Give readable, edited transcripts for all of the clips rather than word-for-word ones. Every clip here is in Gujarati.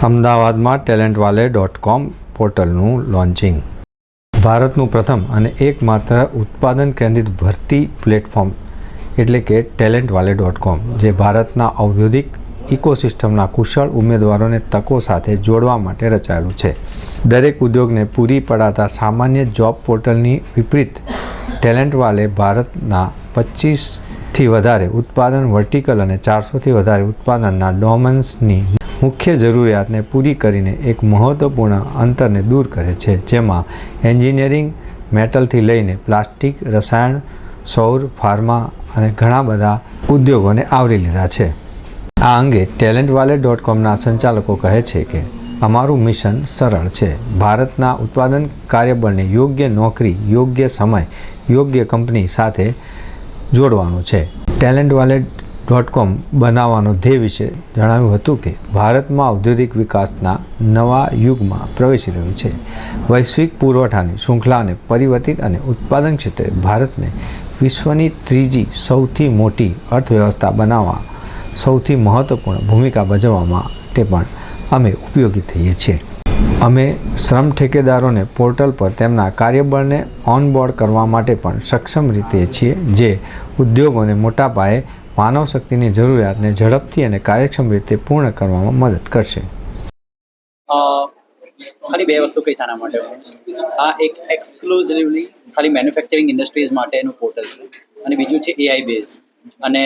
અમદાવાદમાં ટેલેન્ટવાલે.com પોર્ટલનું લોન્ચિંગ. ભારતનું પ્રથમ અને એકમાત્ર ઉત્પાદન કેન્દ્રિત ભરતી પ્લેટફોર્મ એટલે કે ટેલેન્ટવાલે.com, જે ભારતના ઔદ્યોગિક ઇકોસિસ્ટમના કુશળ ઉમેદવારોને તકો સાથે જોડવા માટે રચાયેલું છે. દરેક ઉદ્યોગને પૂરી પડાતા સામાન્ય જોબ પોર્ટલની વિપરીત ટેલેન્ટવાલે ભારતના 25થી વધારે ઉત્પાદન વર્ટિકલ અને 400થી વધારે ઉત્પાદનના ડોમેન્સની મુખ્ય જરૂરિયાતને પૂરી કરીને એક મહત્વપૂર્ણ અંતરને દૂર કરે છે, જેમાં એન્જિનિયરિંગ, મેટલથી લઈને પ્લાસ્ટિક, રસાયણ, સૌર, ફાર્મા અને ઘણા બધા ઉદ્યોગોને આવરી લીધા છે. આ અંગે ટેલેન્ટવાલે.comના સંચાલકો કહે છે કે અમારું મિશન સરળ છે: ભારતના ઉત્પાદન કાર્યબળને યોગ્ય નોકરી, યોગ્ય સમય, યોગ્ય કંપની સાથે જોડવાનું છે. ટેલેન્ટવાલે.com બનાવવાનો ધ્યેય વિશે જણાવ્યું હતું કે ભારતમાં ઔદ્યોગિક વિકાસના નવા યુગમાં પ્રવેશી રહ્યું છે. વૈશ્વિક પુરવઠાની શૃંખલાને પરિવર્તિત અને ઉત્પાદન ક્ષેત્રે ભારતને વિશ્વની ત્રીજી સૌથી મોટી અર્થવ્યવસ્થા બનાવવા સૌથી મહત્વપૂર્ણ ભૂમિકા ભજવવા માટે પણ અમે ઉપયોગી થઈએ છીએ. અમે શ્રમ ઠેકેદારોને પોર્ટલ પર તેમના કાર્યબળને ઓનબોર્ડ કરવા માટે પણ સક્ષમ રીતે છીએ, જે ઉદ્યોગોને મોટા પાયે માનવ શક્તિની જરૂરિયાતને ઝડપથી અને કાર્યક્ષમ રીતે પૂર્ણ કરવામાં મદદ કરશે. ખાલી બે વસ્તુ કહીશ આના માટે. આ એક એક્સક્લુઝિવલી ખાલી મેન્યુફેક્ચરિંગ ઇન્ડસ્ટ્રીઝ માટેનું પોર્ટલ છે, અને બીજું છે એઆઈ બેઝ. અને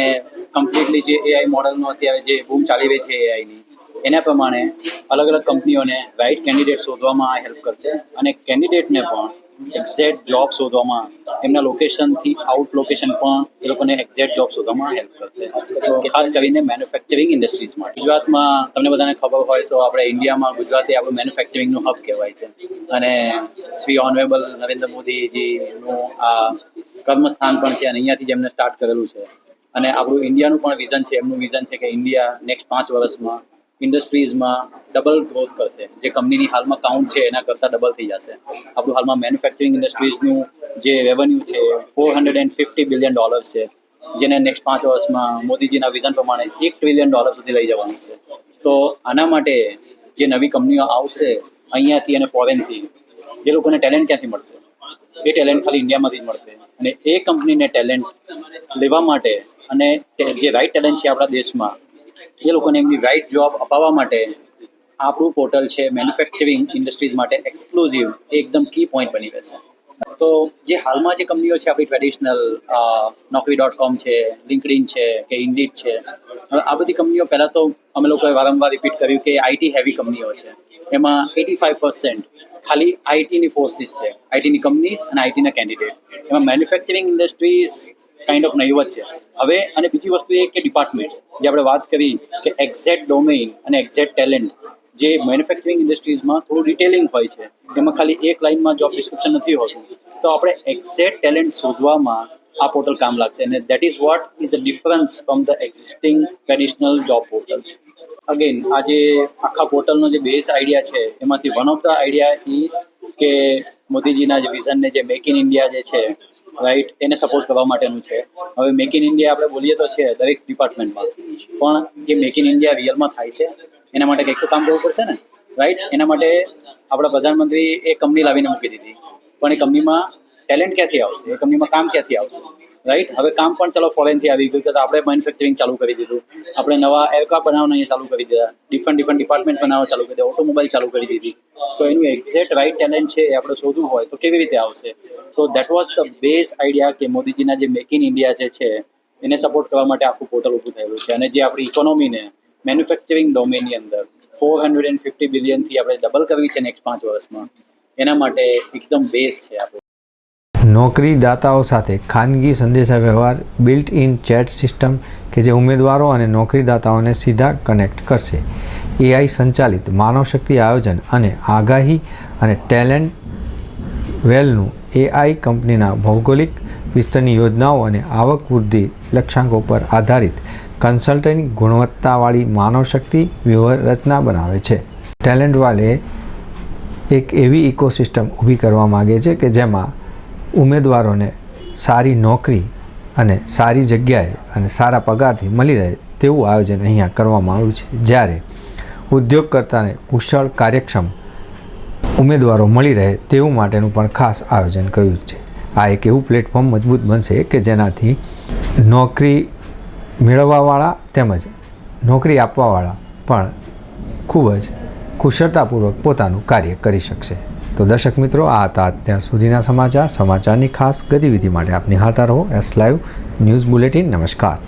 કમ્પ્લીટલી જે એઆઈ મોડલનો અત્યારે જે બૂમ ચાલી રહી છે એઆઈની, એના પ્રમાણે અલગ અલગ કંપનીઓને રાઇટ કેન્ડિડેટ શોધવામાં આ હેલ્પ કરશે, અને કેન્ડિડેટને પણ એક્ઝેક્ટ જોબ શોધવામાં, એમના લોકેશનથી આઉટ લોકેશન પણ એ લોકોને એક્ઝેક્ટ જોબ શોધવામાં હેલ્પ કરશે. ખાસ કરીને મેન્યુફેક્ચરિંગ ઇન્ડસ્ટ્રીઝમાં. ગુજરાતમાં તમને બધાને ખબર હોય તો આપણે ઇન્ડિયામાં ગુજરાત એ આપણું મેન્યુફેક્ચરિંગનું હબ કહેવાય છે, અને શ્રી ઓનરેબલ નરેન્દ્ર મોદીજીનું આ કર્મસ્થાન પણ છે, અને અહીંયાથી જ એમને સ્ટાર્ટ કરેલું છે. અને આપણું ઇન્ડિયાનું પણ વિઝન છે, એમનું વિઝન છે કે ઇન્ડિયા નેક્સ્ટ 5 વર્ષમાં ઇન્ડસ્ટ્રીઝમાં ડબલ ગ્રોથ કરશે. જે કંપનીની હાલમાં કાઉન્ટ છે એના કરતાં ડબલ થઈ જશે. આપણું હાલમાં મેન્યુફેક્ચરિંગ ઇન્ડસ્ટ્રીઝનું જે રેવન્યુ છે $450 બિલિયન છે, જેને નેક્સ્ટ 5 વર્ષમાં મોદીજીના વિઝન પ્રમાણે $1 ટ્રિલિયન સુધી લઈ જવાનું છે. તો આના માટે જે નવી કંપનીઓ આવશે અહીંયાથી અને ફોરેનથી, એ લોકોને ટેલેન્ટ ક્યાંથી મળશે? એ ટેલેન્ટ ખાલી ઇન્ડિયામાંથી જ મળશે. અને એ કંપનીને ટેલેન્ટ લેવા માટે અને જે રાઇટ ટેલેન્ટ છે આપણા દેશમાં, એ લોકોને એમની રાઇટ જોબ અપાવવા માટે આપણું પોર્ટલ છે મેન્યુફેક્ચરિંગ ઇન્ડસ્ટ્રીઝ માટે એક્સક્લુઝિવ એકદમ કી પોઈન્ટ બની રહેશે. તો જે હાલમાં જે કંપનીઓ છે આપણી ટ્રેડિશનલ નોકરી.com છે, લિંક્ડઇન છે કે ઇન્ડીડ છે, આ બધી કંપનીઓ પહેલાં તો અમે લોકોએ વારંવાર રિપીટ કર્યું કે આઈટી હેવી કંપનીઓ છે. એમાં 85% ખાલી આઈટીની ફોર્સિસ છે, આઈટીની કંપનીઝ અને આઈટીના કેન્ડિડેટ. એમાં મેન્યુફેક્ચરિંગ ઇન્ડસ્ટ્રીઝ કાઇન્ડ ઓફ નહીવત છે હવે. અને બીજી વસ્તુ એ કે ડિપાર્ટમેન્ટ્સ, જે આપણે વાત કરી કે એક્ઝેક્ટ ડોમેઇન અને એક્ઝેક્ટ ટેલેન્ટ, જે મેન્યુફેક્ચરિંગ ઇન્ડસ્ટ્રીઝમાં થોડું ડિટેલિંગ હોય છે, એમાં ખાલી એક લાઇનમાં જોબ ડિસ્ક્રિપ્શન નથી હોતું. તો આપણે એક્ઝેક્ટ ટેલેન્ટ શોધવામાં આ પોર્ટલ કામ લાગશે, અને that is what is the difference from the existing traditional job portals. Again આ જે આખા પોર્ટલનો જે બેઝ આઈડિયા છે, એમાંથી one of the idea is કે મોદીજીના જે વિઝનને, જે મેક ઇન ઇન્ડિયા જે છે, રાઈટ, એને સપોર્ટ કરવા માટેનું છે. હવે મેક ઇન ઇન્ડિયા આપણે બોલીએ તો છે દરેક ડિપાર્ટમેન્ટમાં, પણ એ મેક ઇન ઇન્ડિયા રિયલમાં થાય છે એના માટે કંઈક તો કામ કરવું પડશે ને, રાઈટ. એના માટે આપણા પ્રધાનમંત્રી એ કંપની લાવીને મૂકી દીધી, પણ એ કંપનીમાં ટેલેન્ટ ક્યાંથી આવશે? એ કંપનીમાં કામ ક્યાંથી આવશે? રાઈટ. હવે કામ પણ ચલો ફોરેનથી આવી ગયું, કે આપણે મેન્યુફેક્ચરિંગ ચાલુ કરી દીધું, આપણે નવા એરક્રાફ્ટ બનાવવાના અહીંયા ચાલુ કરી દીધા, ડિફરન્ટ ડિપાર્ટમેન્ટ બનાવવા ચાલુ કરી દીધા, ઓટોમોબાઈલ ચાલુ કરી દીધી. તો એનું એક્ઝેક્ટ રાઇટ ટેલેન્ટ છે એ આપણે શોધવું હોય તો કેવી રીતે આવશે? તો that was the base idea કે મોદીજીના જે મેક ઇન ઇન્ડિયા જે છે એને સપોર્ટ કરવા માટે આખું પોર્ટલ ઊભું થયેલું છે. અને જે આપણી ઇકોનોમીને મેન્યુફેક્ચરિંગ ડોમેનની અંદર $450 બિલિયનથી આપણે ડબલ કરવી છે નેક્સ્ટ 5 વર્ષમાં, એના માટે એકદમ બેઝ છે આપણું. નોકરીદાતાઓ સાથે ખાનગી સંદેશાવ્યવહાર, બિલ્ટ ઇન ચેટ સિસ્ટમ કે જે ઉમેદવારો અને નોકરીદાતાઓને સીધા કનેક્ટ કરશે. એઆઈ સંચાલિત માનવશક્તિ આયોજન અને આગાહી અને ટેલેન્ટ વેલનું એઆઈ કંપનીના ભૌગોલિક વિસ્તરની યોજનાઓ અને આવક વૃદ્ધિ લક્ષ્યાંકો પર આધારિત કન્સલ્ટિંગ ગુણવત્તાવાળી માનવશક્તિ વ્યૂહરચના બનાવે છે. ટેલેન્ટવાલે એક એવી ઇકોસિસ્ટમ ઊભી કરવા માગે છે કે જેમાં ઉમેદવારોને સારી નોકરી અને સારી જગ્યાએ અને સારા પગારથી મળી રહે તેવું આયોજન અહીંયા કરવામાં આવ્યું છે. જ્યારે ઉદ્યોગકર્તાને કુશળ કાર્યક્ષમ ઉમેદવારો મળી રહે તેવું માટેનું પણ ખાસ આયોજન કર્યું છે. આ એક એવું પ્લેટફોર્મ મજબૂત બનશે કે જેનાથી નોકરી મેળવવાવાળા તેમજ નોકરી આપવાવાળા પણ ખૂબ જ કુશળતાપૂર્વક પોતાનું કાર્ય કરી શકશે. તો દર્શક મિત્રો, આ હતા અત્યાર સુધીના સમાચારની ખાસ ગતિવિધિ માટે આપ નિહાળતા રહો એસ લાઈવ ન્યૂઝ બુલેટિન. નમસ્કાર.